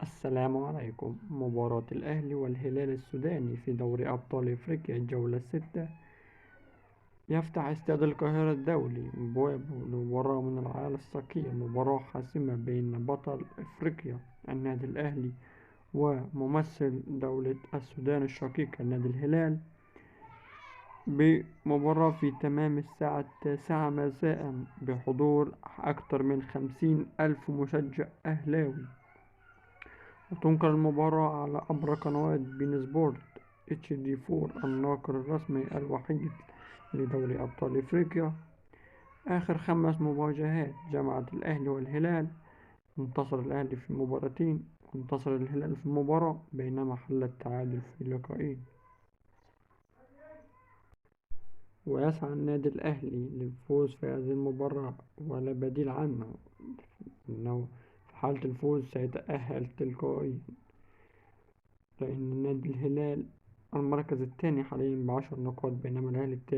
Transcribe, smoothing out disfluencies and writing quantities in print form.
السلام عليكم. مباراة الأهلي والهلال السوداني في دوري أبطال إفريقيا الجولة الستة. يفتح استاد القاهرة الدولي بوابه لمباراة من العيار الثقيل، مباراة حاسمة بين بطل إفريقيا النادي الأهلي وممثل دولة السودان الشقيقة النادي الهلال، بمباراة في تمام الساعة 9 مساء بحضور أكثر من 50,000 مشجع أهلاوي. وتنقل المباراة على عبر قنوات بين سبورت اتش دي 4، الناقل الرسمي الوحيد لدوري أبطال إفريقيا. آخر 5 مواجهات جمعت الأهلي والهلال، انتصر الأهلي في مباراتين وانتصر الهلال في مباراة، بينما حل التعادل في لقاءين. ويسعى النادي الأهلي للفوز في هذه المباراة ولا بديل عنه، إنه في حالة الفوز سيتأهل تلقائيا، لأن نادي الهلال المركز الثاني حاليا ب10 نقاط، بينما الأهلي التالت